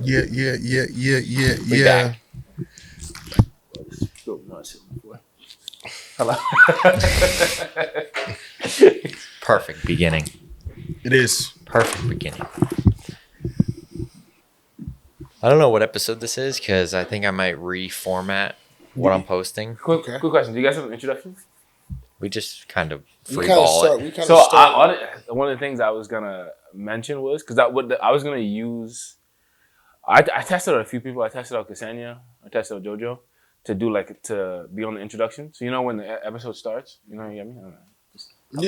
We back. Hello. Perfect beginning. It is. Perfect beginning. I don't know what episode this is because I think I might reformat what I'm posting. Quick question. Do you guys have an introduction? We just kind of We free kind of ball start. it. We kind So of start. one of the things I was gonna mention was because I was gonna use. I tested out a few people. I tested out Ksenia. I tested out JoJo to do to be on the introduction. So you know when the episode starts. You know what you get me? I don't know. No,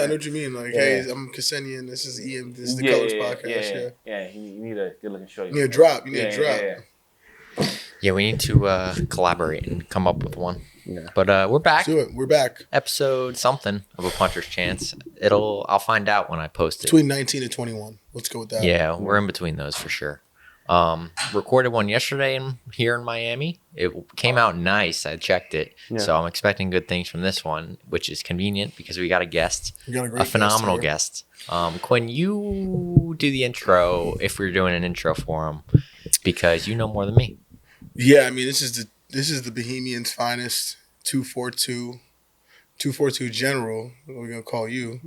I know what you mean. Like, hey, I'm Ksenia, this is EM, this is the Colors Podcast. Yeah. You need a good looking show. You need a drop. You need a drop. Yeah, we need to collaborate and come up with one. Yeah. But we're back. Let's do it. We're back. Episode something of a puncher's chance. I'll find out when I post it. Between 19 and 21. Let's go with that. Yeah, we're in between those for sure. Recorded one yesterday here in Miami. It came out nice. I checked it. Yeah. So I'm expecting good things from this one, which is convenient because we got a guest, We got a great phenomenal guest guest. Quinn, you do the intro if we're doing an intro for him because you know more than me. Yeah, I mean, this is the Bohemian's finest 242 general. What we're gonna call you.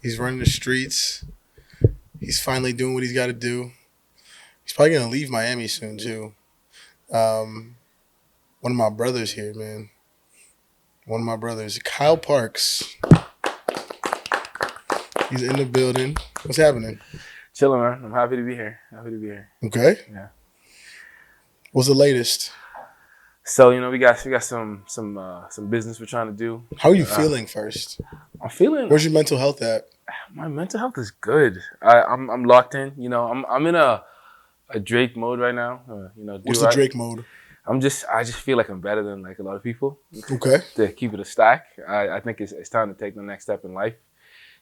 He's running the streets. He's finally doing what he's got to do. He's probably gonna leave Miami soon too. One of my brothers here, man. One of my brothers, Kyle Parks. He's in the building. What's happening? Chilling, man. I'm happy to be here. Okay. Yeah. What's the latest? So we got some business we're trying to do. How are you feeling first? I'm feeling. Where's your mental health at? My mental health is good. I'm locked in. I'm in a Drake mode right now. What's the Drake mode? I just feel like I'm better than like a lot of people. Okay. To keep it a stack, I think it's time to take the next step in life.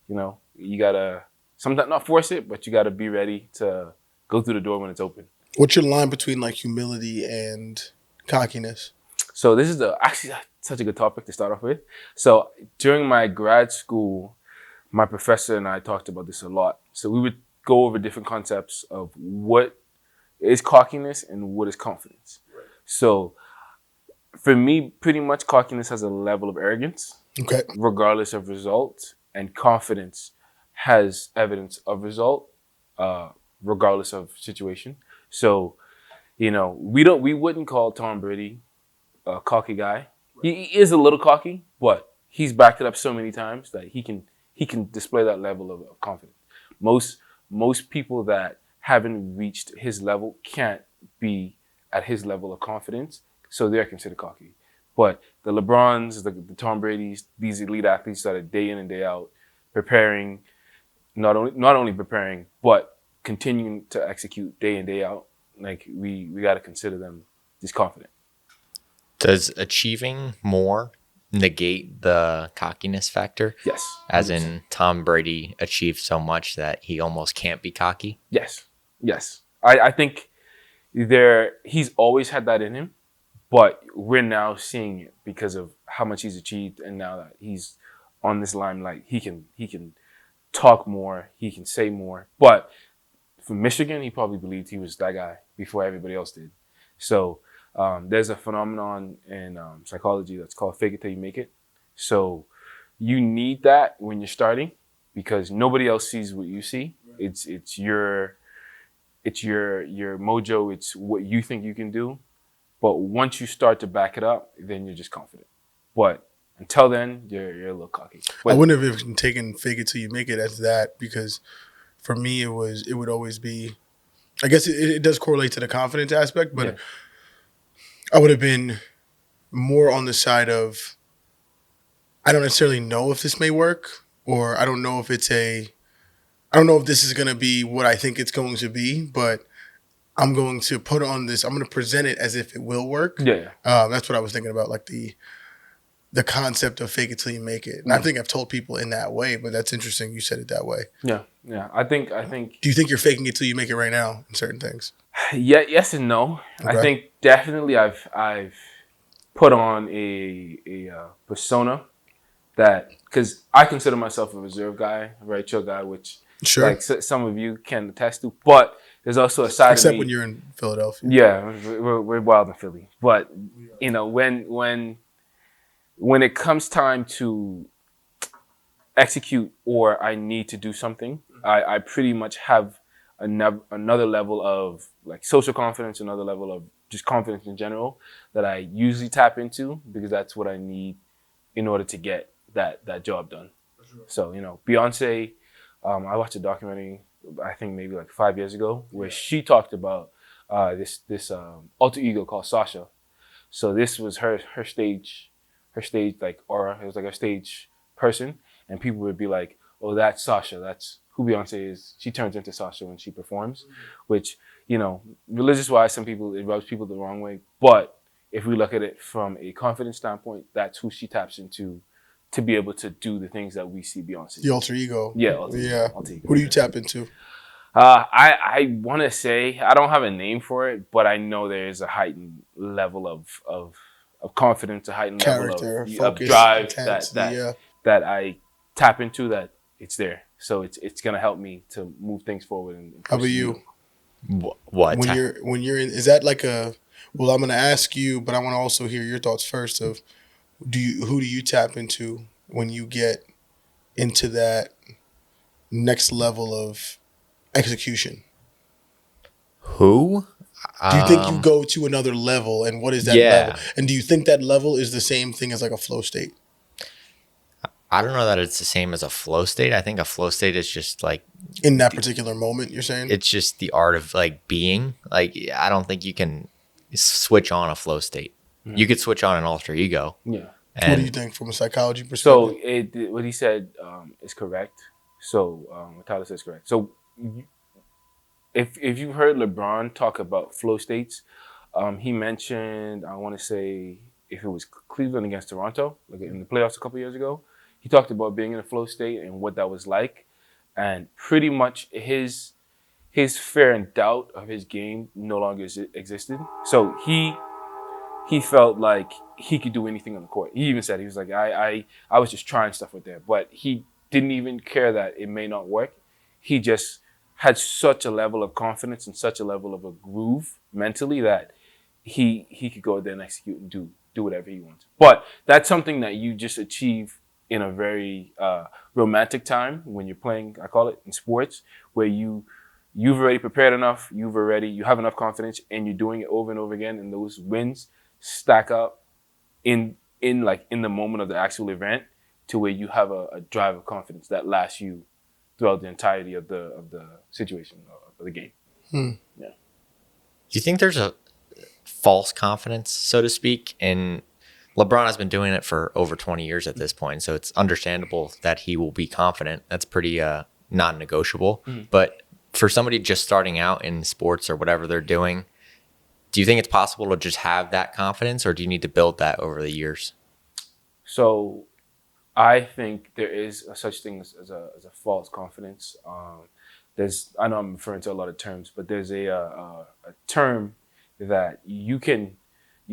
You gotta sometimes not force it, but you gotta be ready to go through the door when it's open. What's your line between like humility and cockiness? So this is actually such a good topic to start off with. So during my grad school, my professor and I talked about this a lot. So we would go over different concepts of what is cockiness and what is confidence. Right. So for me, pretty much cockiness has a level of arrogance, Okay. regardless of result, and confidence has evidence of result, regardless of situation. So, we wouldn't call Tom Brady a cocky guy. He is a little cocky, but he's backed it up so many times that he can display that level of confidence. Most people that haven't reached his level can't be at his level of confidence, so they're considered cocky. But the LeBrons, the Tom Bradys, these elite athletes that are day in and day out preparing, not only preparing, but continuing to execute day in, day out, like we got to consider them just confident. Does achieving more negate the cockiness factor? Yes. As in Tom Brady achieved so much that he almost can't be cocky? Yes. I think he's always had that in him, but we're now seeing it because of how much he's achieved, and now that he's on this limelight, he can talk more, he can say more. But for Michigan, he probably believed he was that guy before everybody else did. So there's a phenomenon in psychology that's called fake it till you make it. So you need that when you're starting because nobody else sees what you see. It's your mojo. It's what you think you can do. But once you start to back it up, then you're just confident. But until then, you're a little cocky. I wouldn't have even taken fake it till you make it as that because for me it would always be, I guess it does correlate to the confidence aspect, but I would have been more on the side of I don't necessarily know if this may work, or I don't know if I don't know if this is going to be what I think it's going to be, but I'm going to put on this. I'm going to present it as if it will work. Yeah. That's what I was thinking about, like the concept of fake it till you make it. And I think I've told people in that way, but that's interesting. You said it that way. Yeah. I think. Do you think you're faking it till you make it right now in certain things? Yeah. Yes and no. Okay. I think definitely I've put on a persona that because I consider myself a reserved guy, a very chill guy, which Sure. like some of you can attest to. But there's also a side of Except me. when you're in Philadelphia. Yeah, we're wild in Philly, but you know when it comes time to execute or I need to do something, I pretty much have another level of like social confidence, another level of just confidence in general that I usually tap into because that's what I need in order to get that job done. So, you know, Beyonce, I watched a documentary, I think maybe like 5 years ago, where she talked about this alter ego called Sasha. So this was her stage like aura. It was like a stage person, and people would be like, "Oh, that's Sasha. That's who Beyonce is." She turns into Sasha when she performs, which you know, religious wise, some people it rubs people the wrong way. But if we look at it from a confidence standpoint, that's who she taps into to be able to do the things that we see Beyonce. The alter ego. Yeah, alter ego, Yeah. alter ego. Who do you tap into? I want to say I don't have a name for it, but I know there is a heightened level of confidence, a heightened Character, level of focus, drive intensity. Yeah. that I tap into. That it's there, so it's gonna help me to move things forward. And How about you? What? When you're in, is that like a? Well, I'm going to ask you, but I want to also hear your thoughts first. Of who do you tap into when you get into that next level of execution? Who? Do you think you go to another level, and what is that level? Yeah. And do you think that level is the same thing as like a flow state? I don't know that it's the same as a flow state. I think a flow state is just like In that particular moment, you're saying? it's just the art of like being. Like I don't think you can switch on a flow state. You could switch on an alter ego. Yeah. What do you And think from a psychology So perspective? what he said is correct. So what Tyler said is correct. So if you've heard LeBron talk about flow states, he mentioned I want to say if it was Cleveland against Toronto, like in the playoffs a couple years ago, he talked about being in a flow state and what that was like, and pretty much his fear and doubt of his game no longer existed. So he felt like he could do anything on the court. He even said he was like I was just trying stuff with there, but he didn't even care that it may not work. He just had such a level of confidence and such a level of a groove mentally that he could go there and execute and do whatever he wants. But that's something that you just achieve in a very romantic time when you're playing. I call it in sports where you've already prepared enough. You have enough confidence, and you're doing it over and over again. And those wins stack up in the moment of the actual event to where you have a drive of confidence that lasts you throughout the entirety of the situation of the game. Yeah. do you think there's a false confidence, so to speak? And LeBron has been doing it for over 20 years at this point, so it's understandable that he will be confident. That's pretty non-negotiable. But for somebody just starting out in sports or whatever they're doing, do you think it's possible to just have that confidence, or do you need to build that over the years? So I think there is a such thing as a false confidence. I know I'm referring to a lot of terms, but there's a term that you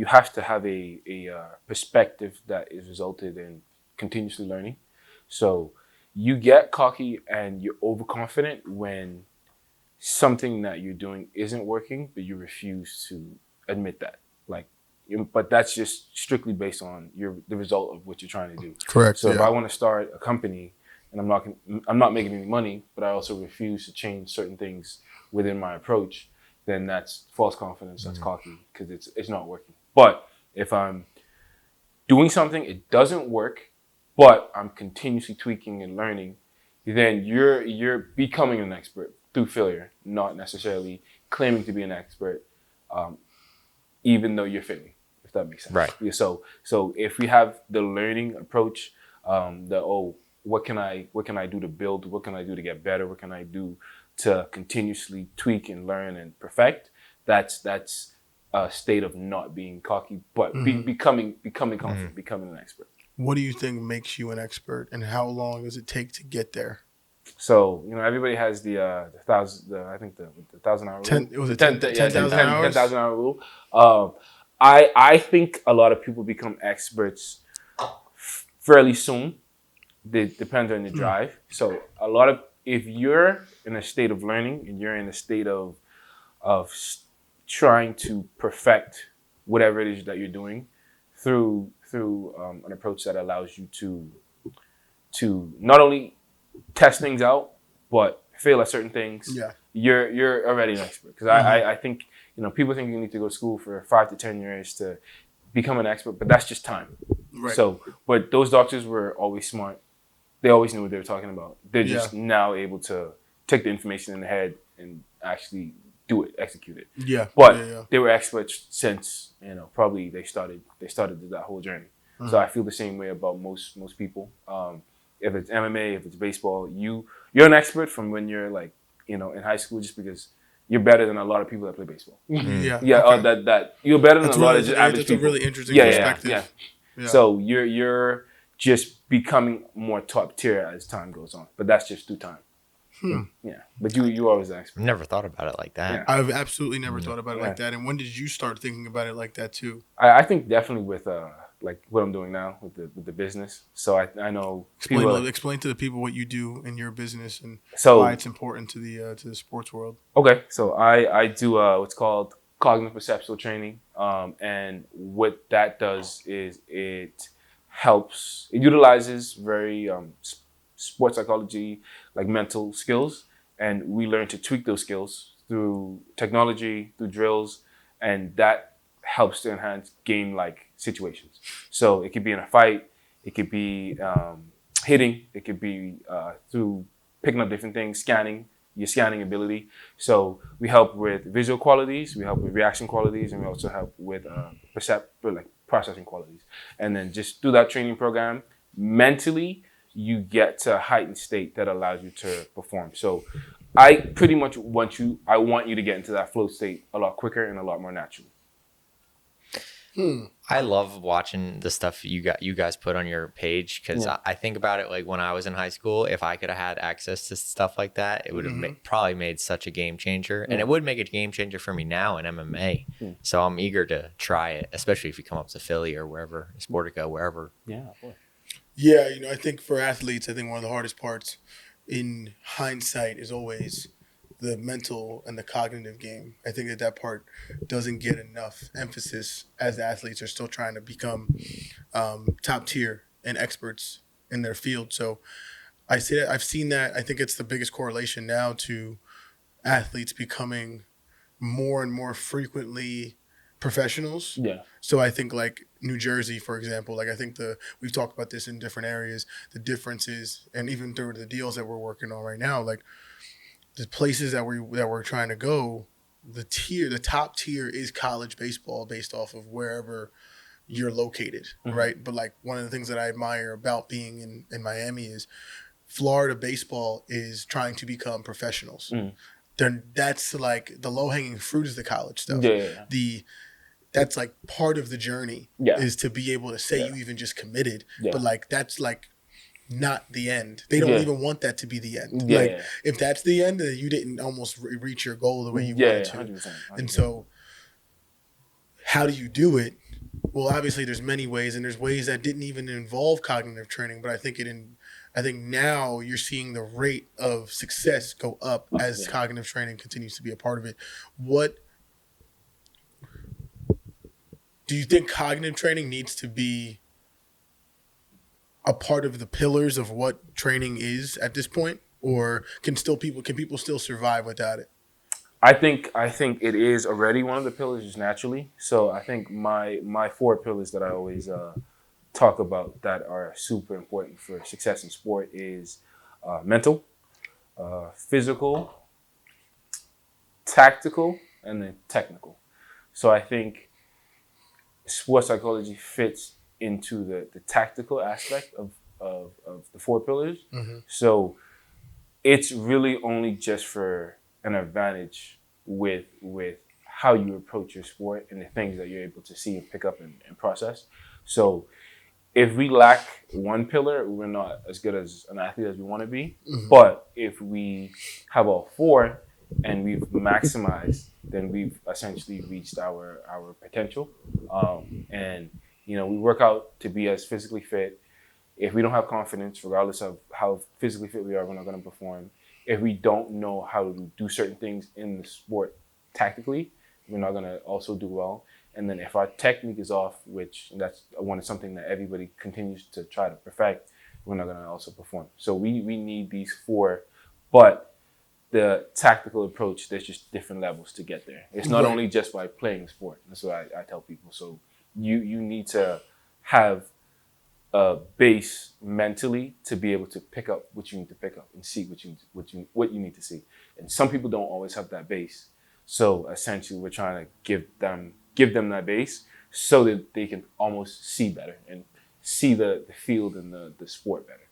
have to have a perspective that is resulted in continuously learning. So you get cocky and you're overconfident when something that you're doing isn't working, but you refuse to admit that. But that's just strictly based on the result of what you're trying to do. Correct. So if I want to start a company and I'm not making any money, but I also refuse to change certain things within my approach, then that's false confidence. That's cocky because it's not working. But if I'm doing something, it doesn't work, but I'm continuously tweaking and learning, then you're becoming an expert through failure, not necessarily claiming to be an expert, even though you're failing. If that makes sense. Right. Yeah, so if we have the learning approach, what can I do to build? What can I do to get better? What can I do to continuously tweak and learn and perfect? That's a state of not being cocky, but becoming confident, becoming an expert. What do you think makes you an expert, and how long does it take to get there? So everybody has the 1,000 hour rule. It was a 10,000 hours. 10,000 hour rule. I think a lot of people become experts fairly soon. It depends on your drive. So if you're in a state of learning and you're in a state of of trying to perfect whatever it is that you're doing through an approach that allows you to not only test things out but fail at certain things. Yeah. You're already an expert, because I think people think you need to go to school for 5 to 10 years to become an expert, but that's just time. Right. So, but those doctors were always smart. They always knew what they were talking about. They're just now able to take the information in the head and actually do it, execute it. Yeah. But they were experts since probably they started that whole journey. So I feel the same way about most people. If it's MMA, if it's baseball, you're an expert from when you're like in high school, just because you're better than a lot of people that play baseball. Yeah. Yeah. Okay. That you're better than That's a lot really, of just average that's people. a really interesting Yeah. perspective. Yeah. So you're just becoming more top tier as time goes on, but that's just through time. Yeah, but you always an expert. Never thought about it like that. Yeah. I've absolutely never thought about it like that. And when did you start thinking about it like that too? I think definitely with like what I'm doing now with the business. So I know Explain to the people what you do in your business and so why it's important to the sports world. okay. So I do what's called cognitive perceptual training, and what that does is it utilizes very sports psychology, like mental skills, and we learn to tweak those skills through technology, through drills, and that helps to enhance game-like situations. So it could be in a fight, it could be hitting, it could be through picking up different things, your scanning ability. So we help with visual qualities, we help with reaction qualities, and we also help with processing qualities. And then just through that training program, mentally, you get to a heightened state that allows you to perform. So I pretty much want you to get into that flow state a lot quicker and a lot more naturally. I love watching the stuff you guys put on your page, because I think about it like when I was in high school, if I could have had access to stuff like that, it would have probably made such a game changer. And it would make a game changer for me now in MMA. So I'm eager to try it, especially if you come up to Philly or wherever, Sportico, wherever. Yeah, of course. Yeah, I think for athletes, I think one of the hardest parts in hindsight is always the mental and the cognitive game. I think that part doesn't get enough emphasis as athletes are still trying to become top tier and experts in their field. So I say that I've seen that. I think it's the biggest correlation now to athletes becoming more and more frequently professionals. Yeah. So I think like New Jersey, for example, like I think we've talked about this in different areas, the differences, and even through the deals that we're working on right now, like the places that we're trying to go, the top tier is college baseball based off of wherever you're located, right? But like one of the things that I admire about being in Miami is Florida baseball is trying to become professionals. That's like the low hanging fruit is the college stuff. Yeah. That's like part of the journey is to be able to say you even just committed, but like that's like not the end. They don't even want that to be the end. Like if that's the end, then you didn't almost reach your goal the way you wanted to. 100%. And so how do you do it? Well, obviously there's many ways, and there's ways that didn't even involve cognitive training, but I think now you're seeing the rate of success go up as cognitive training continues to be a part of it. What do you think cognitive training needs to be a part of the pillars of what training is at this point, or can people still survive without it? I think it is already one of the pillars just naturally. So I think my 4 pillars that I always talk about that are super important for success in sport is mental, physical, tactical, and then technical. So I think sports psychology fits into the tactical aspect of the 4 pillars. So it's really only just for an advantage with how you approach your sport and the things that you're able to see and pick up and process. So if we lack one pillar, we're not as good as an athlete as we want to be. But if we have all 4 and we've maximized, then we've essentially reached our potential. And we work out to be as physically fit. If we don't have confidence, regardless of how physically fit we are, we're not going to perform. If we don't know how to do certain things in the sport tactically, we're not gonna also do well. And then if our technique is off, which that's something that everybody continues to try to perfect, we're not gonna also perform. So we need these four, but the tactical approach, there's just different levels to get there. It's not only just by playing sport. That's what I tell people. So you need to have a base mentally to be able to pick up what you need to pick up and see what you need to see. And some people don't always have that base. So essentially, we're trying to give them that base so that they can almost see better and see the field and the sport better.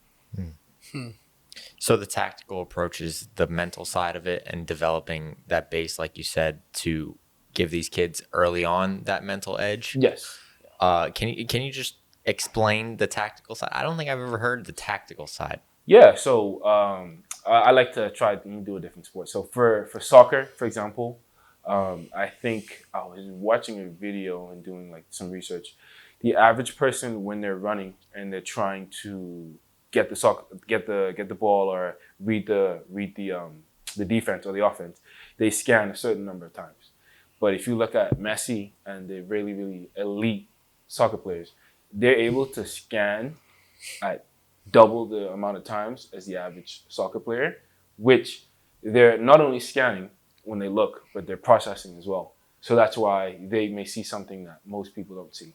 So the tactical approach is the mental side of it and developing that base, like you said, to give these kids early on that mental edge. Yes. Can you just explain the tactical side? I don't think I've ever heard the tactical side. Yeah. So I like to do a different sport. So for soccer, for example, I think I was watching a video and doing like some research. The average person, when they're running and they're trying to get the ball or read the defense or the offense, they scan a certain number of times. But if you look at Messi and the really, really elite soccer players, they're able to scan at double the amount of times as the average soccer player, which they're not only scanning when they look, but they're processing as well. So that's why they may see something that most people don't see.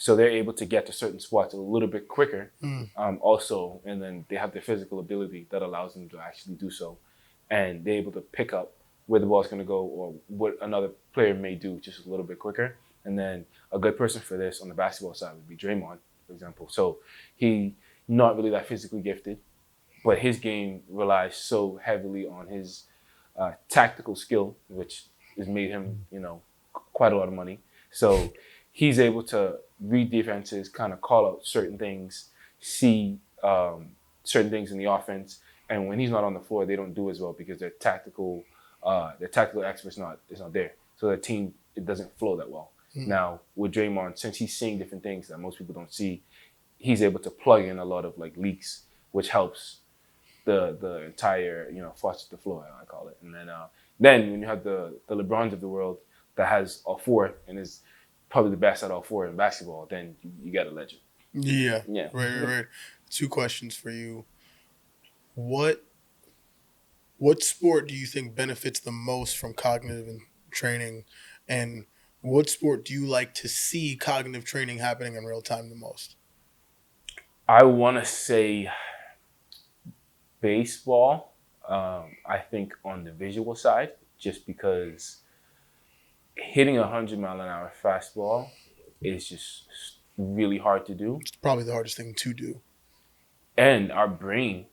So they're able to get to certain spots a little bit quicker also, and then they have the physical ability that allows them to actually do so. And they're able to pick up where the ball's going to go or what another player may do just a little bit quicker. And then a good person for this on the basketball side would be Draymond, for example. So he not really that physically gifted, but his game relies so heavily on his tactical skill, which has made him, quite a lot of money. So he's able to read defenses, kind of call out certain things, see certain things in the offense, and when he's not on the floor, they don't do as well because their tactical expert's is not there. So the team, it doesn't flow that well. Now with Draymond, since he's seeing different things that most people don't see, he's able to plug in a lot of like leaks, which helps the entire faucet the flow, I call it. And then when you have the LeBrons of the world that has all four and is probably the best at all four in basketball, then you got a legend. Yeah. Yeah. Right. 2 questions for you. What sport do you think benefits the most from cognitive training, and what sport do you like to see cognitive training happening in real time the most? I want to say baseball. I think on the visual side, just because hitting 100-mile-an-hour fastball is just really hard to do. It's probably the hardest thing to do. And our brain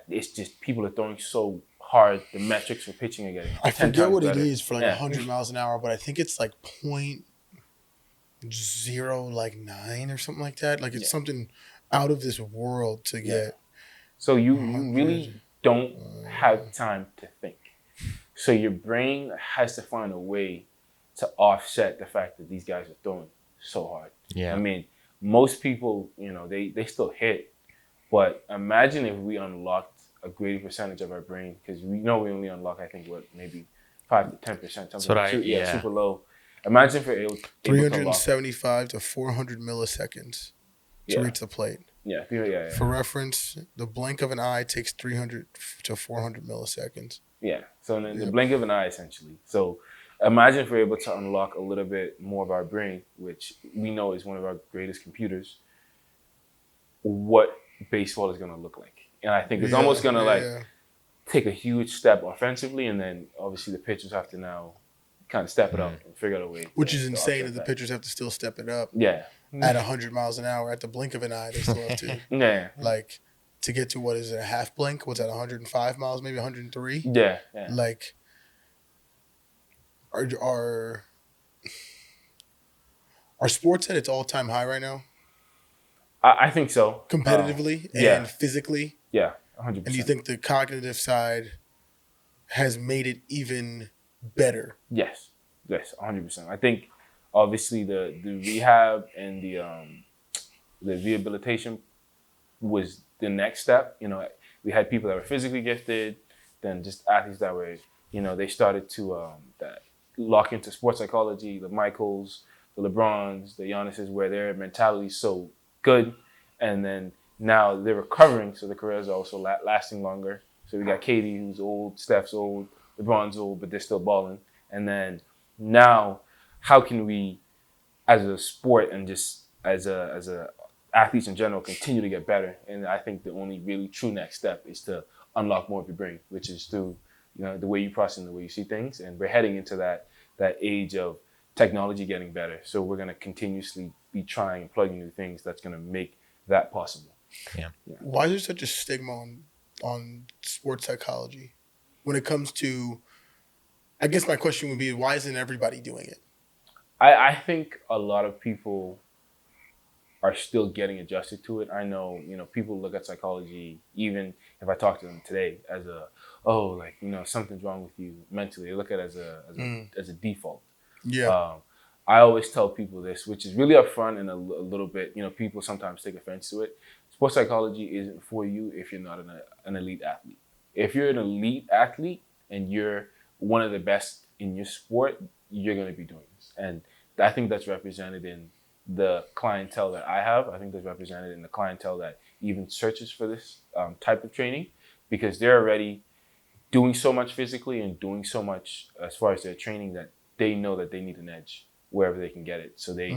it's just people are throwing so hard. The metrics for pitching are getting I 10 forget times what better. it is for 100 miles an hour, but I think it's like 0.09 or something like that. Like it's something out of this world to get. So you really don't have time to think. So your brain has to find a way to offset the fact that these guys are throwing so hard. Yeah. I mean, most people, they still hit. But imagine if we unlocked a greater percentage of our brain, because we know we only unlock, I think, maybe 5 to 10%. Something super low. Imagine if we're able to 375 to 400 milliseconds to reach the plate. Yeah. For reference, the blink of an eye takes 300 to 400 milliseconds. Yeah. So in the blink of an eye, essentially. So imagine if we're able to unlock a little bit more of our brain, which we know is one of our greatest computers, what baseball is going to look like. And I think it's almost going to take a huge step offensively, and then obviously the pitchers have to now kind of step it up and figure out a way. Which is insane that the pitchers have to still step it up. Yeah. At 100 miles an hour, at the blink of an eye, they still have to. Yeah. Like, to get to, what is it, a half blink? What's that, 105 miles, maybe 103? Yeah. Like, are sports at its all-time high right now? I think so. Competitively and physically? Yeah, 100%. And you think the cognitive side has made it even better? Yes, 100%. I think obviously the rehab and the rehabilitation was the next step. We had people that were physically gifted, then just athletes that were they started to lock into sports psychology. The Michaels, the LeBrons, the Giannis's, where their mentality is so good, and then now they're recovering, so the careers are also lasting longer. So we got Katie, who's old, Steph's old, LeBron's old, but they're still balling. And then now, how can we, as a sport and just as a athletes in general, continue to get better? And I think the only really true next step is to unlock more of your brain, which is through the way you process and the way you see things. And we're heading into that age of technology getting better. So we're going to continuously be trying and plugging new things that's going to make that possible. Yeah. Why is there such a stigma on sports psychology when it comes to? I guess my question would be, why isn't everybody doing it? I think a lot of people are still getting adjusted to it. I know, people look at psychology, even if I talk to them today, as something's wrong with you mentally. They look at it as a default. Yeah. I always tell people this, which is really upfront and a little bit, people sometimes take offense to it. Sports psychology isn't for you if you're not an elite athlete. If you're an elite athlete and you're one of the best in your sport, you're going to be doing this. And I think that's represented in the clientele that I have. I think that's represented in the clientele that even searches for this type of training, because they're already doing so much physically and doing so much as far as their training that they know that they need an edge wherever they can get it. So they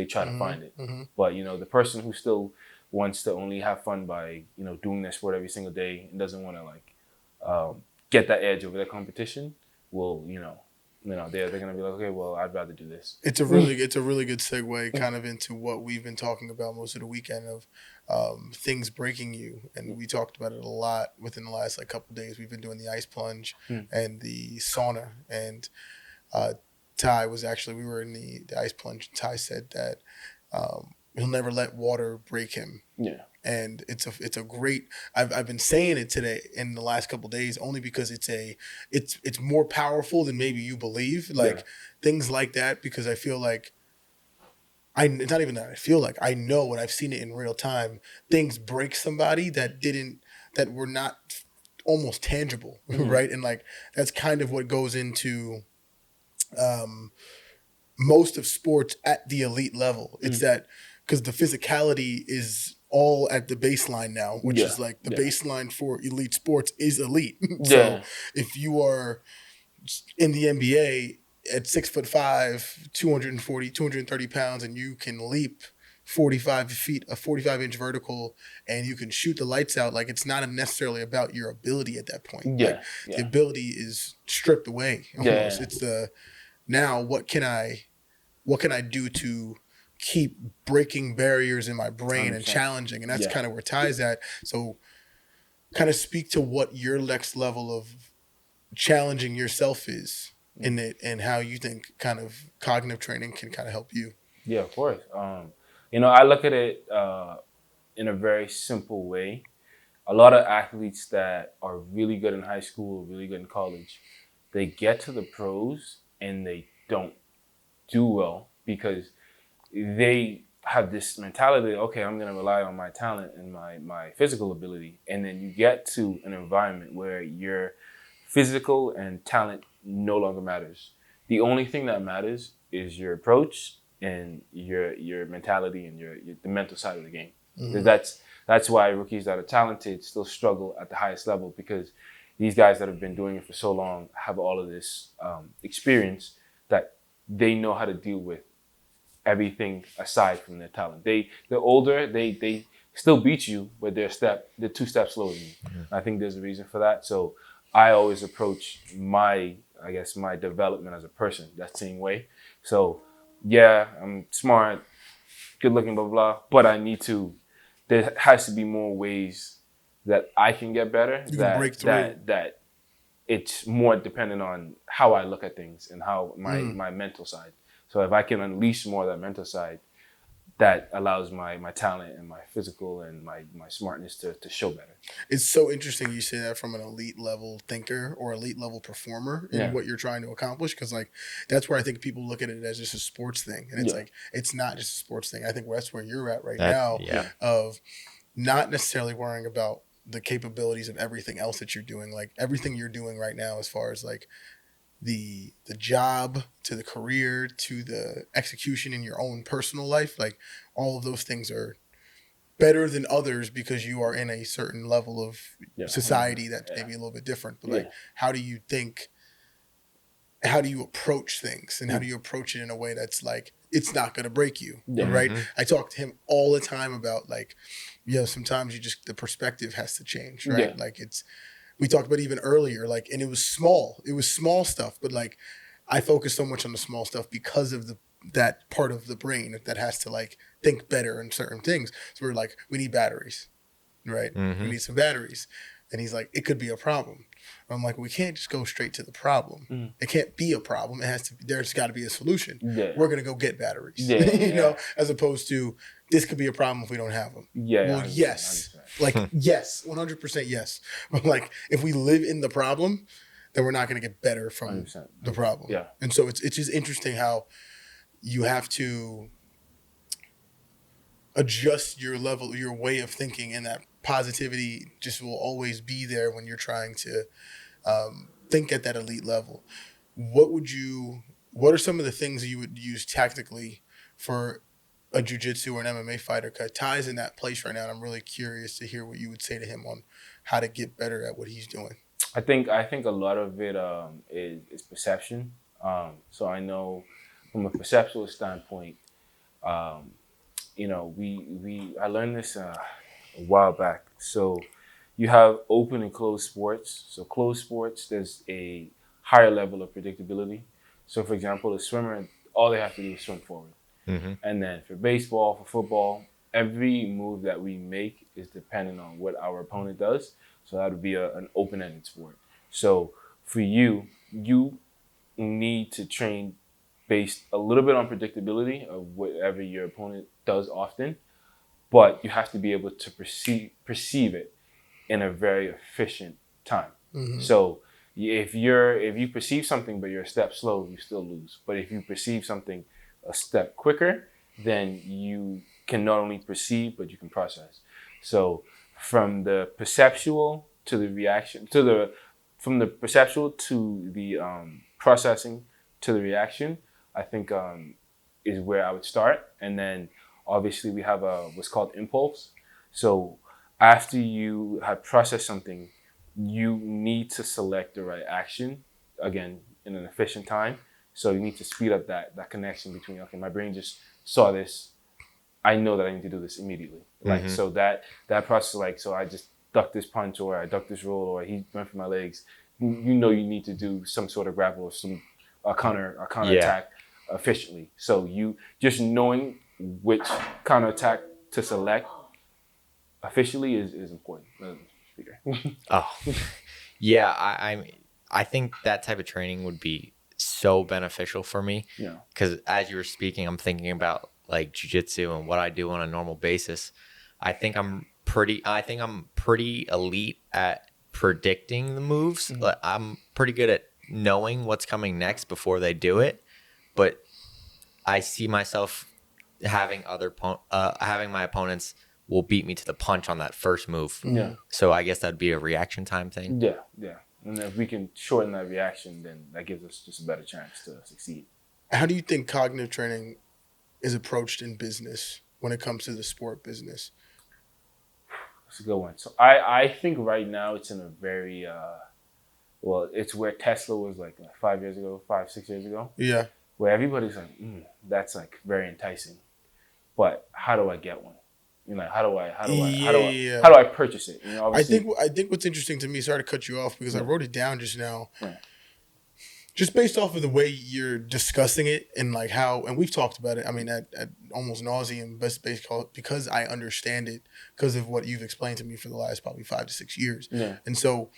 try to find it. Mm-hmm. But, the person who still wants to only have fun by, doing their sport every single day and doesn't want to get that edge over their competition will, they're going to be like, okay, well, I'd rather do this. It's a really good segue kind of into what we've been talking about most of the weekend of things breaking you. And we talked about it a lot within the last couple of days. We've been doing the ice plunge and the sauna. And Ty was we were in the ice plunge. Ty said that he'll never let water break him. Yeah. And it's a great. I've been saying it today in the last couple of days only because it's more powerful than maybe you believe. Things like that, because I feel like it's not even that I feel like I know when I've seen it in real time. Things break somebody that were not almost tangible, right? And that's kind of what goes into most of sports at the elite level. It's that because the physicality is all at the baseline now, which is the baseline for elite sports is elite. So if you are in the NBA at 6'5", 230 pounds, and you can leap 45 feet, a 45-inch vertical, and you can shoot the lights out, it's not necessarily about your ability at that point. The ability is stripped away almost. It's now what can I do to keep breaking barriers in my brain 100%. And challenging, and that's kind of where Ty's at. So kind of speak to what your next level of challenging yourself is in it, and how you think kind of cognitive training can kind of help you. Yeah, of course. I look at it in a very simple way. A lot of athletes that are really good in high school, really good in college, they get to the pros and they don't do well because they have this mentality, okay, I'm going to rely on my talent and my physical ability. And then you get to an environment where your physical and talent no longer matters. The only thing that matters is your approach and your mentality and the mental side of the game. Because that's why rookies that are talented still struggle at the highest level, because these guys that have been doing it for so long have all of this experience that they know how to deal with everything aside from their talent. They're older, they still beat you, but they're 2 steps slower than you. I think there's a reason for that. So I always approach my development as a person that same way. So I'm smart, good looking, blah, blah, blah, but there has to be more ways that I can get better. You can break through. That it's more dependent on how I look at things and how my mental side. So if I can unleash more of that mental side, that allows my talent and my physical and my smartness to show better. It's so interesting you say that from an elite level thinker or elite level performer in what you're trying to accomplish, because that's where I think people look at it as just a sports thing, and it's it's not just a sports thing. I think that's where you're at now of not necessarily worrying about the capabilities of everything else that you're doing, like everything you're doing right now, as far as like the job to the career to the execution in your own personal life, like all of those things are better than others because you are in a certain level of society that's maybe a little bit different. But like, how do you approach things, and how do you approach it in a way that's like, it's not going to break you, right? I talk to him all the time about like, sometimes the perspective has to change, right? Like we talked about even earlier, like, and it was small stuff, but like I focus so much on the small stuff because of that part of the brain that has to like think better in certain things. So we're like, we need batteries, right? We need some batteries. And he's like, it could be a problem. I'm like, we can't just go straight to the problem. It can't be a problem. There's got to be a solution. We're going to go get batteries, as opposed to this could be a problem if we don't have them. Well, 100%, yes. 100%. Like, yes, 100% yes. But like, if we live in the problem, then we're not going to get better from 100%. The problem. Yeah. And so it's just interesting how you have to adjust your level, your way of thinking, and that positivity just will always be there when you're trying to think at that elite level. What are some of the things you would use tactically for a jiu-jitsu or an MMA fighter? Because Ty's in that place right now, and I'm really curious to hear what you would say to him on how to get better at what he's doing. I think a lot of it is perception. So I know from a perceptual standpoint, I learned this a while back. So you have open and closed sports. So closed sports, there's a higher level of predictability. So for example, a swimmer, all they have to do is swim forward. And then for baseball, for football, every move that we make is dependent on what our opponent does. So that would be an open-ended sport. So for you need to train based a little bit on predictability of whatever your opponent does often, but you have to be able to perceive it in a very efficient time. So if you perceive something but you're a step slow, you still lose. But if you perceive something a step quicker, then you can not only perceive but you can process. So from the perceptual to the reaction from the perceptual to the processing to the reaction, I think is where I would start. And then obviously we have what's called impulse. So after you have processed something, you need to select the right action, again, in an efficient time. So you need to speed up that connection between, okay, my brain just saw this, I know that I need to do this immediately. Like, so that process, like, so I just ducked this punch, or I ducked this roll, or he went for my legs. You need to do some sort of grapple or a counter attack efficiently. So you just knowing which counter attack to select efficiently is important. I think that type of training would be so beneficial for me. Because as you were speaking, I'm thinking about like jiu-jitsu and what I do on a normal basis. I think I'm pretty elite at predicting the moves. I'm pretty good at knowing what's coming next before they do it, but I see myself having my opponents will beat me to the punch on that first move. So I guess that'd be a reaction time thing. And if we can shorten that reaction, then that gives us just a better chance to succeed. How do you think cognitive training is approached in business when it comes to the sport business? That's a good one. So I think right now it's in a very, it's where Tesla was like 5 years ago, 6 years ago. Yeah. Where everybody's like, that's like very enticing. But how do I get one? How do I purchase it? I think what's interesting to me, sorry to cut you off because I wrote it down just now. Just based off of the way you're discussing it and like how, and we've talked about it, I mean, at almost nauseum, because I understand it because of what you've explained to me for the last probably 5 to 6 years. And so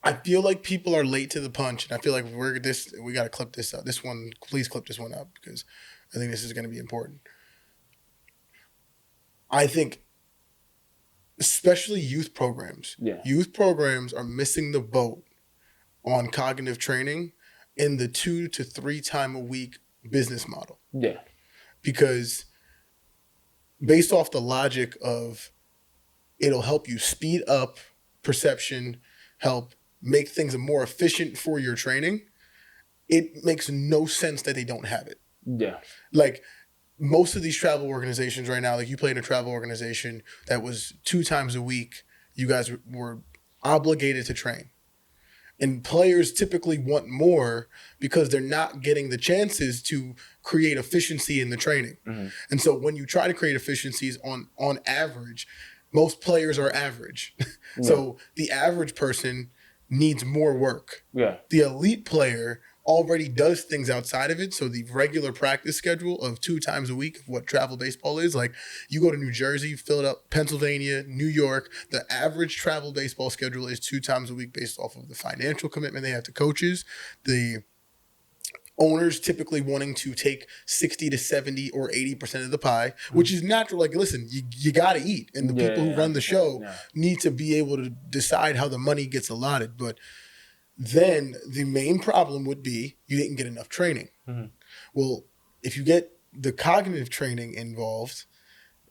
I feel like people are late to the punch, and I feel like we got to clip this up. Please clip this one up because I think this is going to be important. I think especially youth programs. Youth programs are missing the boat on cognitive training in the 2 to 3 time a week business model. Because based off the logic of it'll help you speed up perception, help make things more efficient for your training. It makes no sense that they don't have it. Yeah. Like most of these travel organizations right now, like you play in a travel organization that was 2 times a week, you guys were obligated to train. And players typically want more because they're not getting the chances to create efficiency in the training. Mm-hmm. And so when you try to create efficiencies on average, most players are average. So the average person needs more work. Yeah. The elite player already does things outside of it. So the regular practice schedule of 2 times a week, what travel baseball is, like you go to New Jersey, Philadelphia, Pennsylvania, New York, the average travel baseball schedule is 2 times a week based off of the financial commitment they have to coaches, the owners typically wanting to take 60 to 70 or 80% of the pie, which is natural. Like, listen, you got to eat. And the people who run the show need to be able to decide how the money gets allotted. But then the main problem would be you didn't get enough training. Mm-hmm. Well, if you get the cognitive training involved,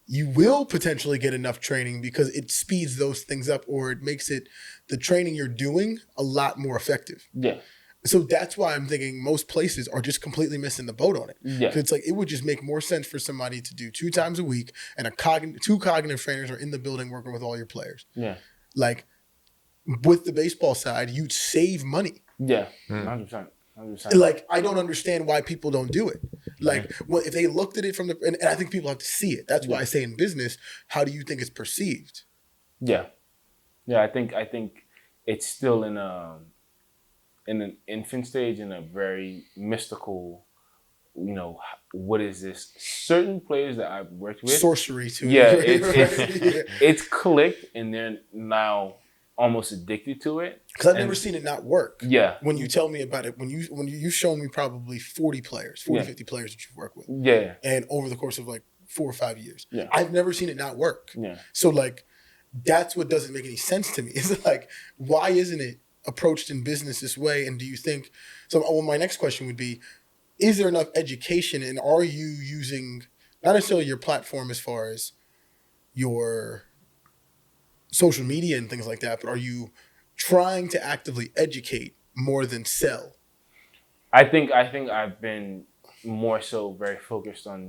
you will potentially get enough training because it speeds those things up, or it makes it the training you're doing a lot more effective. Yeah. So that's why I'm thinking most places are just completely missing the boat on it. Yeah. It's like it would just make more sense for somebody to do 2 times a week, and 2 cognitive trainers are in the building working with all your players. Yeah. Like with the baseball side, you'd save money. Yeah. 100%. 100%. Like I don't understand why people don't do it. Like, well, if they looked at it from the, and I think people have to see it. That's why I say in business, how do you think it's perceived? Yeah. Yeah. I think it's still in an infant stage, in a very mystical, what is this? Certain players that I've worked with, Sorcery too. Yeah, it's clicked, and they're now almost addicted to it. Because I've never seen it not work. Yeah. When you tell me about it, when you've shown me probably 40 players, 50 players that you've worked with. Yeah. And over the course of like 4 or 5 years. Yeah. I've never seen it not work. Yeah. So like, that's what doesn't make any sense to me. It's like, why isn't it approached in business this way? And do you think, so well, my next question would be, is there enough education, and are you using, not necessarily your platform as far as your social media and things like that, but are you trying to actively educate more than sell? I think I've been more so very focused on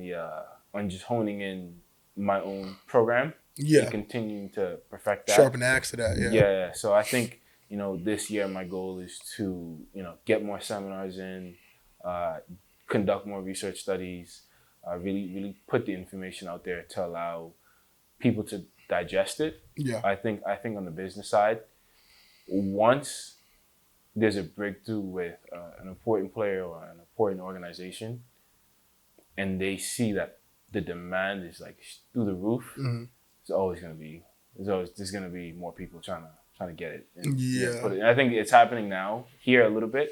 on just honing in my own program. Yeah. And continuing to perfect that. Sharpen the axe to that, yeah. Yeah. So I think, this year my goal is to, get more seminars in, conduct more research studies, really put the information out there to allow people to digest it. Yeah. I think on the business side, once there's a breakthrough with an important player or an important organization, and they see that the demand is like through the roof, there's gonna be more people trying to get it. And, and I think it's happening now here a little bit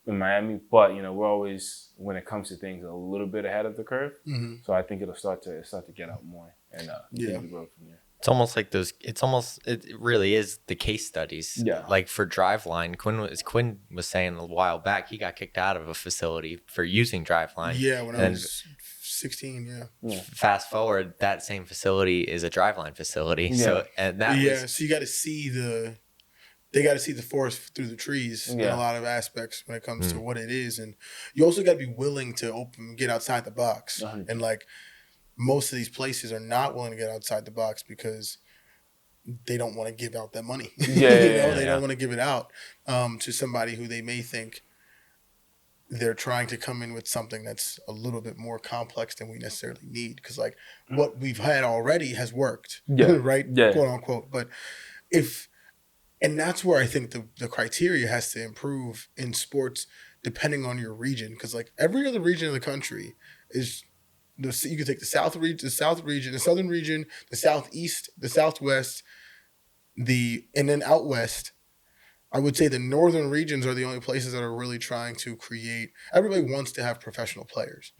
in Miami, but we're always, when it comes to things, a little bit ahead of the curve. Mm-hmm. So I think it'll start to get out more and continue to grow from there. It's almost like it really is the case studies. Yeah. Like for Driveline, Quinn was saying a while back, he got kicked out of a facility for using Driveline. Yeah, when I was 16, yeah. Fast forward, that same facility is a Driveline facility. Yeah. So you got to see they got to see the forest through the trees in a lot of aspects when it comes to what it is, and you also got to be willing to get outside the box. 100%. And like most of these places are not willing to get outside the box because they don't want to give out that money. They don't want to give it out to somebody who they may think they're trying to come in with something that's a little bit more complex than we necessarily need. Because like what we've had already has worked, right? Yeah. Quote unquote. But and that's where I think the criteria has to improve in sports depending on your region. Because like every other region of the country is, you could take the south region, the southern region, the southeast, the southwest, and then out west. I would say the northern regions are the only places that are really trying to create. Everybody wants to have professional players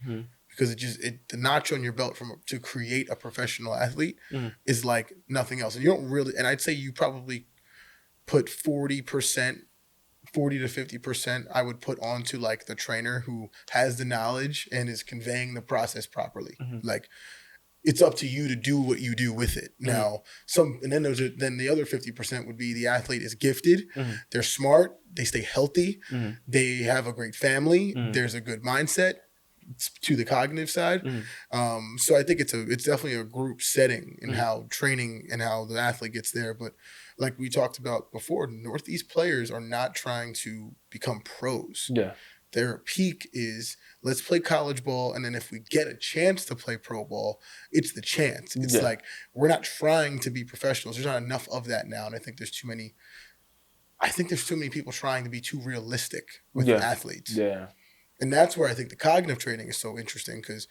because the notch on your belt to create a professional athlete is like nothing else. And you don't really, and I'd say you probably put 40% to 50%, I would put onto like the trainer who has the knowledge and is conveying the process properly. Like it's up to you to do what you do with it. Now, and then then the other 50% would be the athlete is gifted, they're smart, they stay healthy, they have a great family, there's a good mindset to the cognitive side. So I think it's definitely a group setting in how training and how the athlete gets there. But like we talked about before, Northeast players are not trying to become pros. Yeah. Their peak is let's play college ball, and then if we get a chance to play pro ball, it's the chance. It's like we're not trying to be professionals. There's not enough of that now, and I think there's too many people trying to be too realistic with athletes. Yeah. And that's where I think the cognitive training is so interesting, because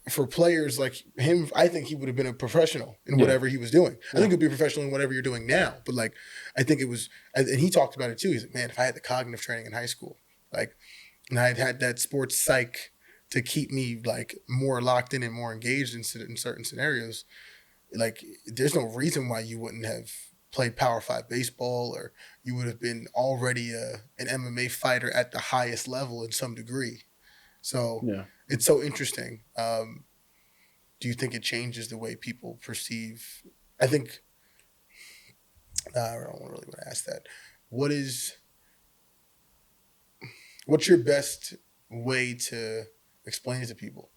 for players like him, I think he would have been a professional in whatever he was doing. I think he'd be a professional in whatever you're doing now. But like, I think it was, and he talked about it too. He's like, man, if I had the cognitive training in high school, like, and I'd had that sports psych to keep me like more locked in and more engaged in certain scenarios, like there's no reason why you wouldn't have played Power 5 baseball, or you would have been already an MMA fighter at the highest level in some degree. So it's so interesting. Do you think it changes the way people perceive? I think I don't really want to ask that. What's your best way to explain it to people?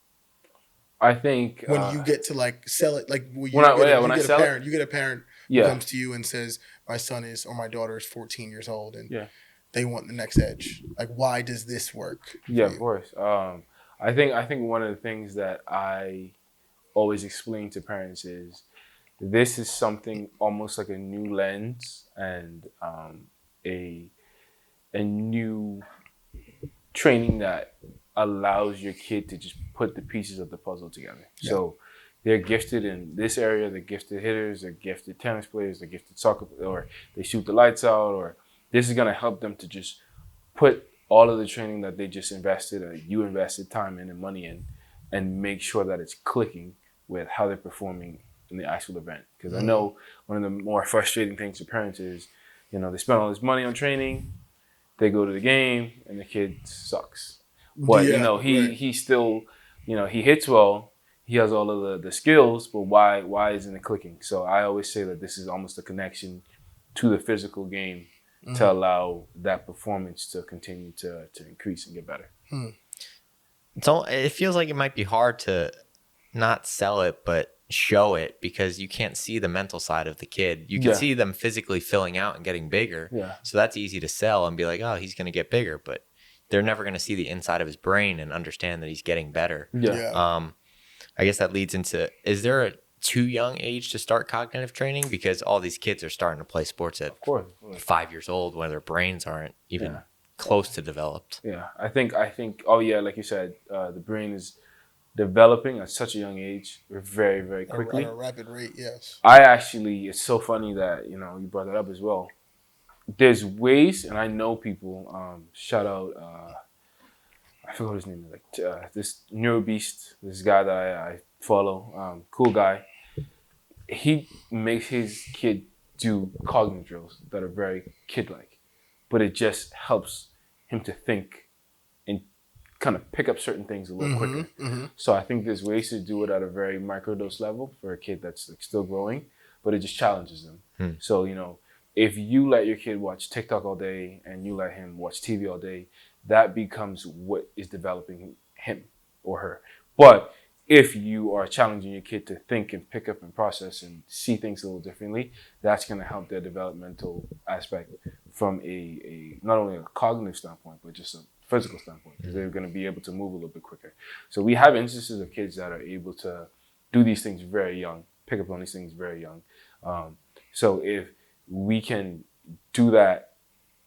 I think when you get to like sell it, like you get a parent who comes to you and says, "My son or my daughter is 14 years old, and they want the next edge." Like, why does this work? Yeah, of course. I think one of the things that I always explain to parents is this is something almost like a new lens and a new training that allows your kid to just put the pieces of the puzzle together. Yeah. So they're gifted in this area, they're gifted hitters, they're gifted tennis players, they're gifted soccer, or they shoot the lights out, or this is going to help them to just put all of the training that they just invested, you invested time in and money in, and make sure that it's clicking with how they're performing in the actual event. Because I know one of the more frustrating things for parents is, they spend all this money on training, they go to the game, and the kid sucks. But, he still, he hits well, he has all of the skills, but why isn't it clicking? So I always say that this is almost a connection to the physical game to allow that performance to continue to increase and get better. So it feels like it might be hard to not sell it, but show it, because you can't see the mental side of the kid. You can see them physically filling out and getting bigger. Yeah. So that's easy to sell and be like, oh, he's going to get bigger, but they're never going to see the inside of his brain and understand that he's getting better. Yeah. I guess that leads into, is there a too young age to start cognitive training? Because all these kids are starting to play sports at 5 years old when their brains aren't even close to developed. Yeah, I think, like you said, the brain is developing at such a young age, very, very quickly. At a rapid rate, yes. It's so funny that, you brought that up as well. There's ways, and I know people, shout out, I forgot what his name is, like this NeuroBeast, this guy that I follow, cool guy. He makes his kid do cognitive drills that are very kid-like, but it just helps him to think and kind of pick up certain things a little quicker. So I think there's ways to do it at a very microdose level for a kid that's like still growing, but it just challenges them. So, if you let your kid watch TikTok all day and you let him watch TV all day, that becomes what is developing him or her. But if you are challenging your kid to think and pick up and process and see things a little differently, that's going to help their developmental aspect from a not only a cognitive standpoint, but just a physical standpoint, because they're going to be able to move a little bit quicker. So we have instances of kids that are able to do these things very young, pick up on these things very young. So if we can do that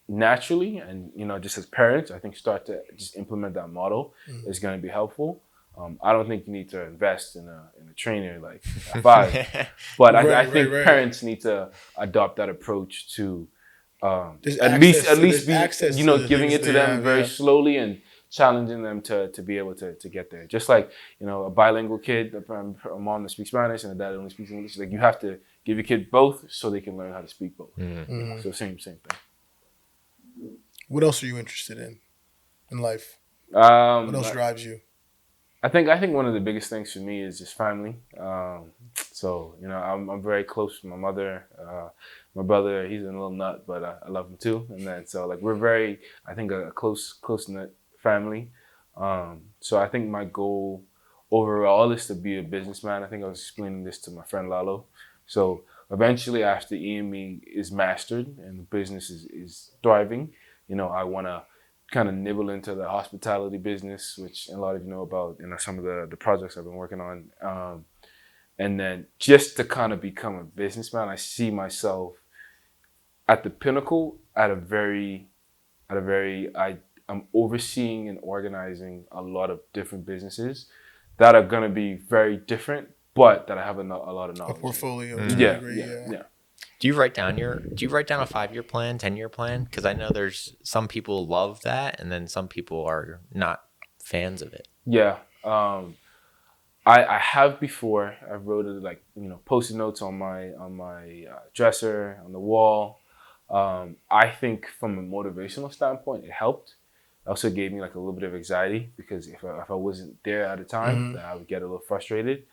naturally and, just as parents, I think start to just implement that model is going to be helpful. I don't think you need to invest in a trainer like at 5, but I think parents need to adopt that approach to at least be giving it to them very slowly and challenging them to be able to get there. Just like a bilingual kid, a mom that speaks Spanish and a dad that only speaks English. Like you have to give your kid both so they can learn how to speak both. So same thing. What else are you interested in life? What else drives you? I think one of the biggest things for me is just family. So I'm very close with my mother. My brother, he's a little nut, but I love him too. And then so like we're very, I think a close knit family. So I think my goal overall is to be a businessman. I think I was explaining this to my friend Lalo. So eventually, after EME is mastered and the business is thriving, I want to kind of nibble into the hospitality business, which a lot of you know about, some of the projects I've been working on. And then just to kind of become a businessman, I see myself at the pinnacle I'm overseeing and organizing a lot of different businesses that are going to be very different, but that I have a lot of A knowledge. portfolio to a degree, yeah. Do you write down a 5-year plan, 10-year plan? Because I know there's some people love that, and then some people are not fans of it. Yeah. I have before. I wrote it like post-it notes on my dresser on the wall. I think from a motivational standpoint, it helped. It also gave me like a little bit of anxiety because if I wasn't there at a time, then I would get a little frustrated.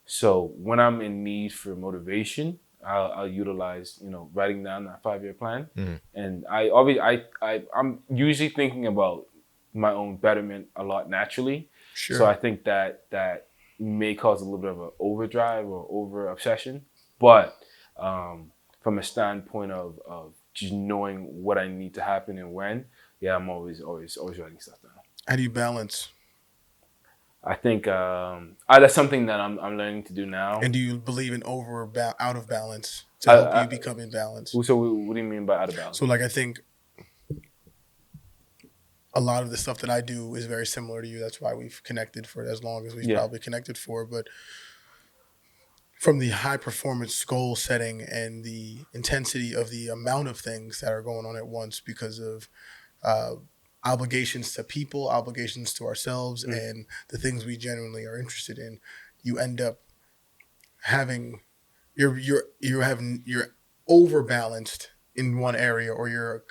So when I'm in need for motivation, I'll utilize writing down that 5-year plan. And I'm usually thinking about my own betterment a lot naturally. Sure. So I think that may cause a little bit of an overdrive or over obsession, but from a standpoint of just knowing what I need to happen and when, yeah, I'm always writing stuff down. How do you balance? I think that's something that I'm learning to do now. And do you believe in out of balance to help you become in balance? So what do you mean by out of balance? So like I think a lot of the stuff that I do is very similar to you. That's why we've connected for as long as we've probably connected for. But from the high performance goal setting and the intensity of the amount of things that are going on at once because of obligations to people, obligations to ourselves, and the things we genuinely are interested in, you end up having you're overbalanced in one area, or you're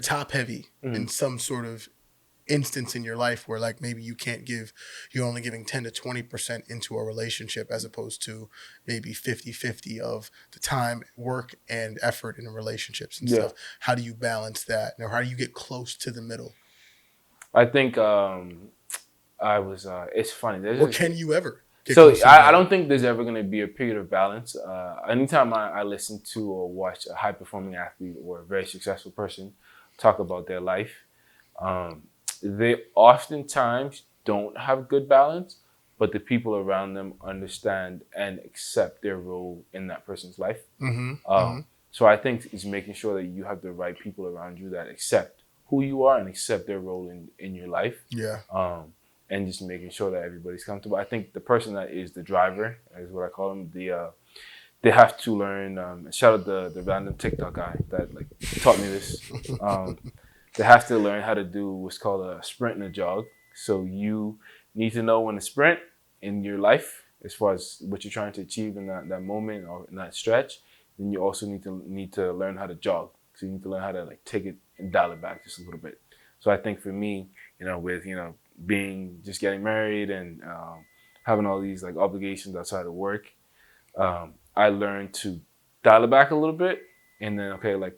top heavy in some sort of instance in your life where like maybe you're only giving 10 to 20% into a relationship as opposed to maybe 50-50 of the time, work, and effort in relationships and stuff. How do you balance that? Or how do you get close to the middle? I think it's funny. Can you ever? So I don't think there's ever going to be a period of balance. Anytime I listen to or watch a high performing athlete or a very successful person talk about their life, they oftentimes don't have good balance, but the people around them understand and accept their role in that person's life. So I think it's making sure that you have the right people around you that accept who you are and accept their role in your life. And just making sure that everybody's comfortable. I think the person that is the driver, is what I call them, they have to learn, shout out the random TikTok guy that taught me this. They have to learn how to do what's called a sprint and a jog. So you need to know when to sprint in your life as far as what you're trying to achieve in that moment or in that stretch. Then you also need to learn how to jog. So you need to learn how to take it and dial it back just a little bit. So I think for me, with just getting married and having all these obligations outside of work, I learned to dial it back a little bit. And then we were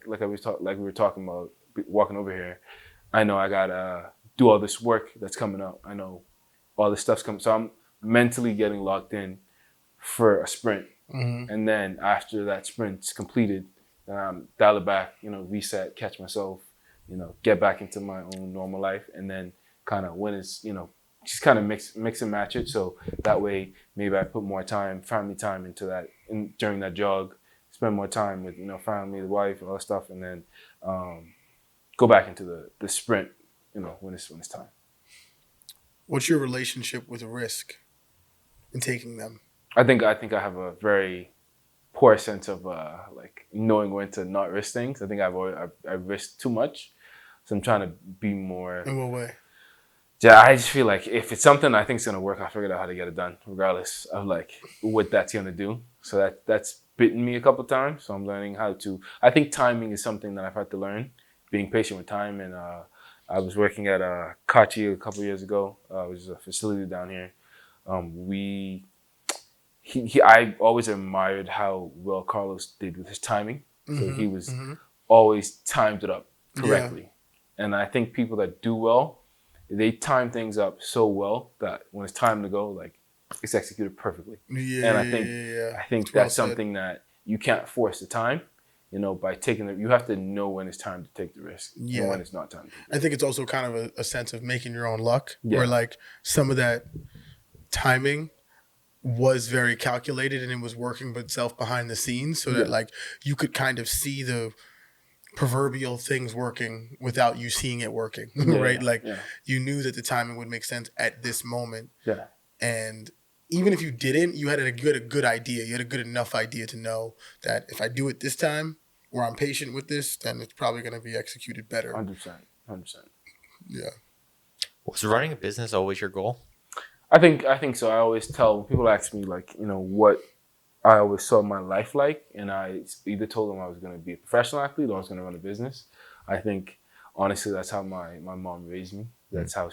talking about walking over here, I know I gotta do all this work that's coming up. I know all this stuff's coming, so I'm mentally getting locked in for a sprint. And then after that sprint's completed, dial it back, reset, catch myself, get back into my own normal life, and then kind of when it's just kind of mix and match it. So that way, maybe I put more family time into that during that jog, spend more time with family, the wife, all that stuff, and then go back into the sprint, when it's time. What's your relationship with risk in taking them? I think I have a very poor sense of knowing when to not risk things. I think I risked too much, so I'm trying to be more. In what way? Yeah, I just feel like if it's something I think is gonna work, I figured out how to get it done, regardless of what that's gonna do. So that's bitten me a couple times. So I'm learning how to. I think timing is something that I've had to learn. Being patient with time, and I was working at Kachi a couple of years ago, which is a facility down here. I always admired how well Carlos did with his timing. So he was always timed it up correctly. Yeah. And I think people that do well, they time things up so well that when it's time to go, like it's executed perfectly. Yeah, and I think well that's said. something that you can't force the time. You know, by taking you have to know when it's time to take the risk and when it's not time to take the risk. I think it's also kind of a sense of making your own luck, Yeah. where like some of that timing was very calculated and it was working but itself behind the scenes, so that like you could kind of see the proverbial things working without you seeing it working, right? Like you knew that the timing would make sense at this moment. Yeah. And even if you didn't, you had a good idea. You had a good enough idea to know that if I do it this time, or I'm patient with this, then it's probably going to be executed better. 100%. Yeah. Was running a business always your goal? I think so. I always tell people ask me like, you know, what I always saw my life like, and I either told them I was going to be a professional athlete or I was going to run a business. I think honestly that's how my mom raised me. That's how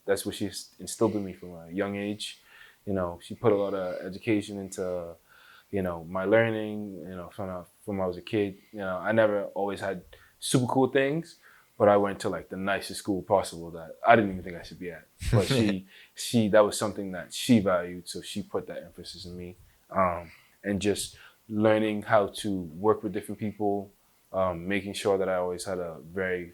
that's what she instilled in me from a young age. You know, she put a lot of education into, you know, my learning, you know, from when I was a kid. You know, I never always had super cool things, but I went to like the nicest school possible that I didn't even think I should be at. But she that was something that she valued, so she put that emphasis in me. And just learning how to work with different people, making sure that I always had a very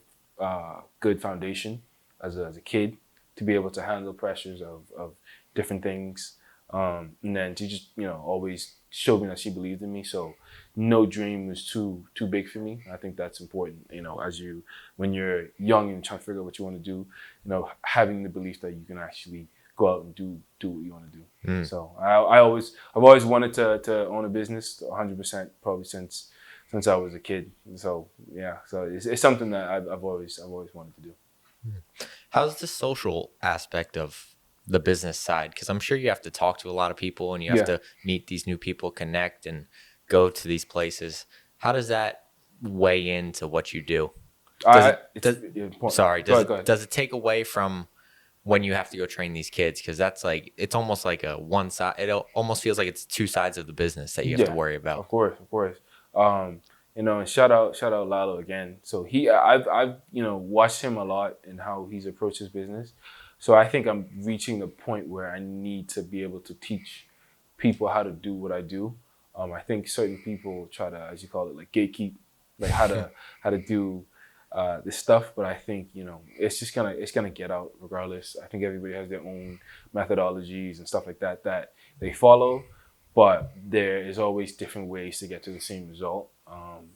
good foundation as a kid to be able to handle pressures of different things. And then to just, you know, always show me that she believed in me. So no dream was too big for me. I think that's important, you know, when you're young and trying to figure out what you want to do, you know, having the belief that you can actually go out and do what you want to do. So I've always wanted to own a business 100%, probably since I was a kid. So yeah, so it's something that I've always wanted to do. How's the social aspect of the business side? Because I'm sure you have to talk to a lot of people and you have to meet these new people, connect, and go to these places. How does that weigh into what you do? Does it take away from when you have to go train these kids? Because that's like, it's almost like a one side. It almost feels like it's two sides of the business that you have to worry about. Of course. You know, and shout out Lalo again. So I've you know, watched him a lot and how he's approached his business. So I think I'm reaching the point where I need to be able to teach people how to do what I do. I think certain people try to, as you call it, like gatekeep, like how to do this stuff. But I think, you know, it's gonna get out regardless. I think everybody has their own methodologies and stuff like that they follow. But there is always different ways to get to the same result.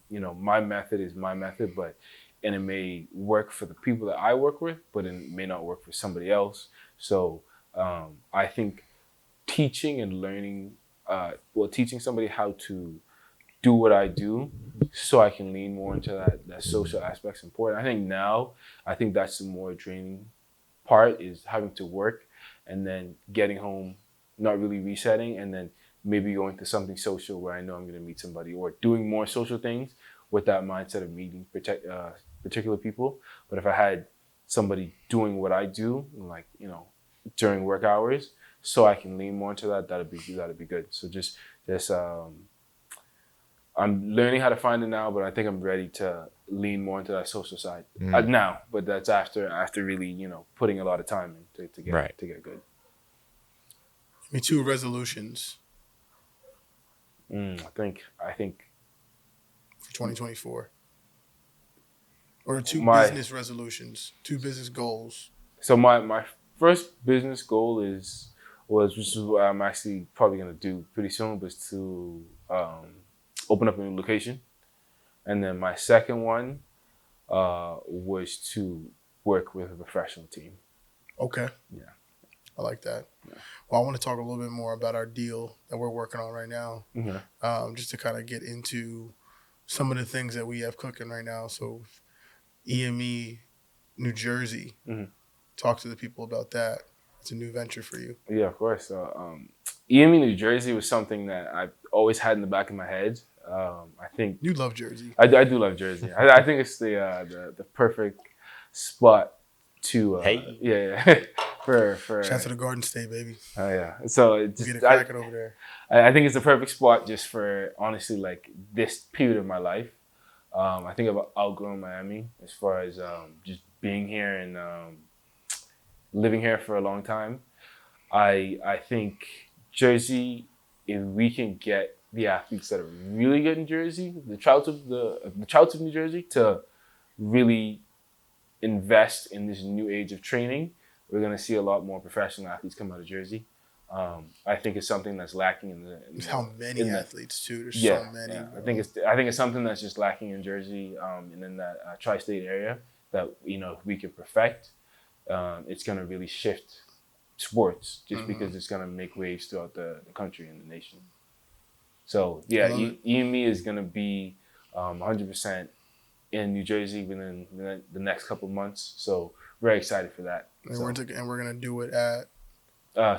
You know, my method is my method, and it may work for the people that I work with, but it may not work for somebody else. So I think teaching and learning, teaching somebody how to do what I do so I can lean more into that social aspect is important. I think that's the more draining part, is having to work and then getting home, not really resetting, and then maybe going to something social where I know I'm going to meet somebody, or doing more social things with that mindset of meeting particular people. But if I had somebody doing what I do, like, you know, during work hours, so I can lean more into that'd be good. So just I'm learning how to find it now, but I think I'm ready to lean more into that social side now. But that's after really, you know, putting a lot of time in to get good. Me too. Resolutions. I think for 2024, or business resolutions, 2 business goals. So my first business goal which is what I'm actually probably gonna do pretty soon, was to open up a new location, and then my second one was to work with a professional team. Okay. Yeah. I like that. Yeah. Well, I want to talk a little bit more about our deal that we're working on right now, just to kind of get into some of the things that we have cooking right now. So EME, New Jersey, talk to the people about that. It's a new venture for you. Yeah, of course. EME, New Jersey was something that I've always had in the back of my head. I think you love Jersey. I do love Jersey. I think it's the perfect spot to Hey. yeah for Shout out to the Garden State, baby. oh yeah. So it Get it just cracking over there. I think it's the perfect spot just for honestly like this period of my life. I think I've outgrown Miami as far as just being here and living here for a long time. I think Jersey, if we can get the athletes that are really good in Jersey, the Trouts of New Jersey, to really invest in this new age of training, we're going to see a lot more professional athletes come out of Jersey. I think it's something that's lacking in the. There's how many athletes too. There's Yeah, so many. yeah. I think it's something that's just lacking in Jersey and in that tri-state area that if we can perfect, it's going to really shift sports just because it's going to make waves throughout the country and the nation. So yeah, EME is going to be 100% in New Jersey within the next couple of months. So very excited for that. And we're gonna do it at.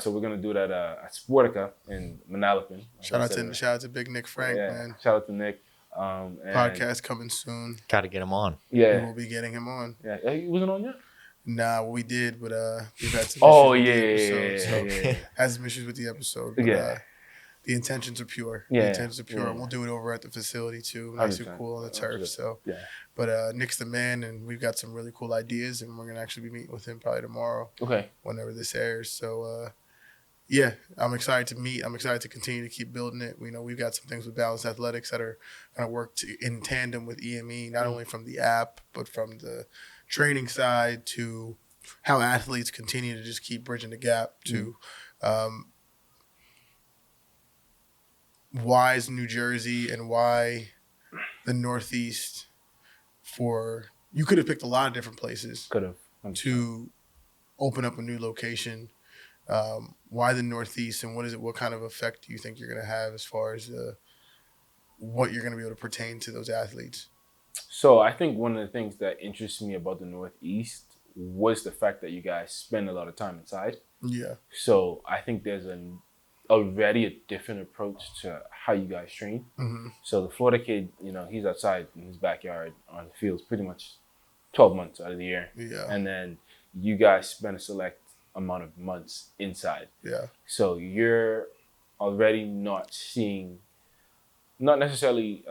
So we're gonna do it at Sportica in Manalapan. Shout out to Big Nick Frank, man. Shout out to Nick. And Podcast coming soon. Got to get him on. Yeah, We'll be getting him on. Yeah, he wasn't on yet. Nah, we did, but we've had some. Had some issues with the episode. But, the intentions are pure. Yeah, the intentions are pure. We'll do it over at the facility too. Nice and cool on the turf. So, but Nick's the man, and we've got some really cool ideas, and we're gonna actually be meeting with him probably tomorrow. Okay. Whenever this airs. So, yeah, I'm excited to meet. I'm excited to continue to keep building it. We've got some things with Balanced Athletics that are gonna work in tandem with EME, not only from the app, but from the training side to how athletes continue to just keep bridging the gap to. Why is New Jersey and why the Northeast you could have picked a lot of different places to open up a new location. Why the Northeast and what kind of effect do you think you're going to have as far as what you're going to be able to pertain to those athletes? So I think one of the things that interests me about the Northeast was the fact that you guys spend a lot of time inside. Yeah. So I think there's already a different approach to how you guys train. Mm-hmm. So the Florida kid, he's outside in his backyard on the fields pretty much 12 months out of the year. Yeah. And then you guys spend a select amount of months inside. Yeah. So you're already not necessarily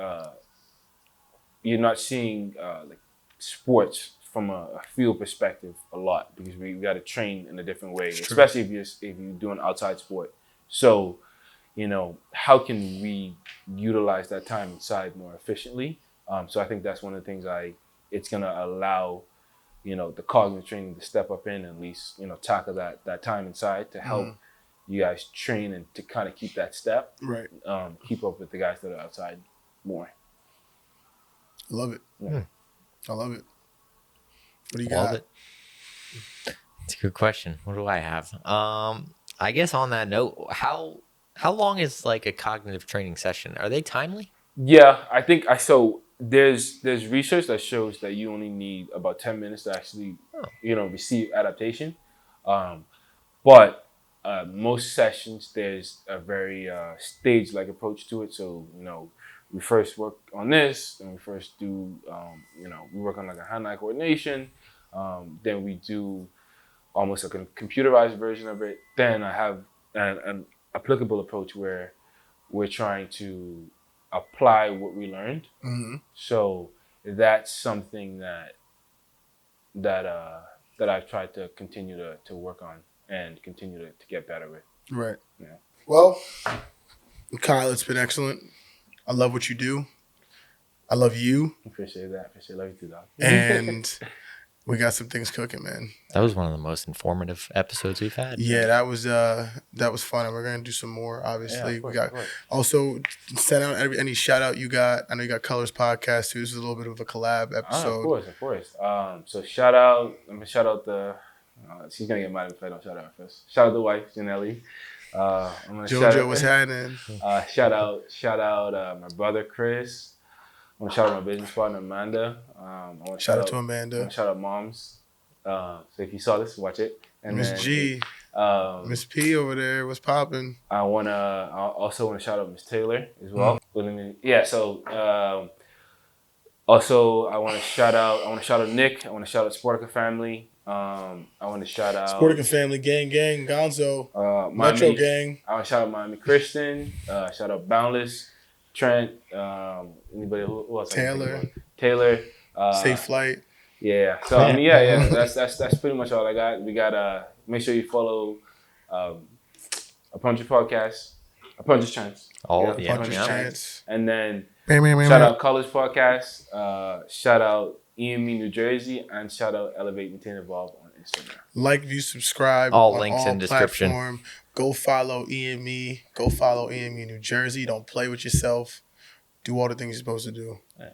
like sports from a field perspective a lot because we got to train in a different way, especially if you're doing outside sport. So, how can we utilize that time inside more efficiently? So I think that's one of the things it's going to allow, the cognitive training to step up in and at least, tackle that time inside to help you guys train and to kind of keep that step. Right. Keep up with the guys that are outside more. I love it. Yeah. I love it. What do you Love got? it. It's a good question. What do I have? I guess on that note, how long is like a cognitive training session? Are they timely? Yeah, I think so there's research that shows that you only need about 10 minutes to actually receive adaptation. But most sessions there's a very stage-like approach to it. So, we first work on this, and we first do we work on like a hand-eye coordination. Then we do almost like a computerized version of it. Then I have an applicable approach where we're trying to apply what we learned. Mm-hmm. So that's something that I've tried to continue to work on and continue to get better with. Right. Yeah. Well, Kyle, it's been excellent. I love what you do. I love you. Appreciate that. Love you too, dog. And we got some things cooking, man. That was one of the most informative episodes we've had. Yeah, that was fun, and we're gonna do some more. Obviously, course, we got also send out any shout out you got. I know you got Colors Podcast too. This is a little bit of a collab episode. Of course. So shout out. I'm gonna shout out the. She's gonna get mad if I don't shout out her first. Shout out the wife, Janelli. I'm gonna JoJo, what's happening? Shout out my brother Chris. I want to shout out my business partner Amanda. Shout out to Amanda. I want to shout out moms. So if you saw this, watch it. And Miss G, Miss P over there, what's popping? I also want to shout out Miss Taylor as well. Yeah. So Also, I want to shout out Nick. I want to shout out Sportica family. I want to shout out Sporting Family, gang, Gonzo, Metro Miami. gang. I want to shout out Miami Christian. Shout out Boundless, Trent. Anybody who else? I can think Taylor. of? Taylor. Safe Flight. Yeah. So I mean, yeah. That's pretty much all I got. We got make sure you follow A Puncher's Podcast, A Puncher's Chance. Puncher's Chance. And then Bam, shout out College Podcast. Shout out EME New Jersey, and shout out Elevate Maintain Evolve on Instagram. Like, view, subscribe. All on links in description. Platform. Go follow EME. Go follow EME New Jersey. Don't play with yourself. Do all the things you're supposed to do. Yeah.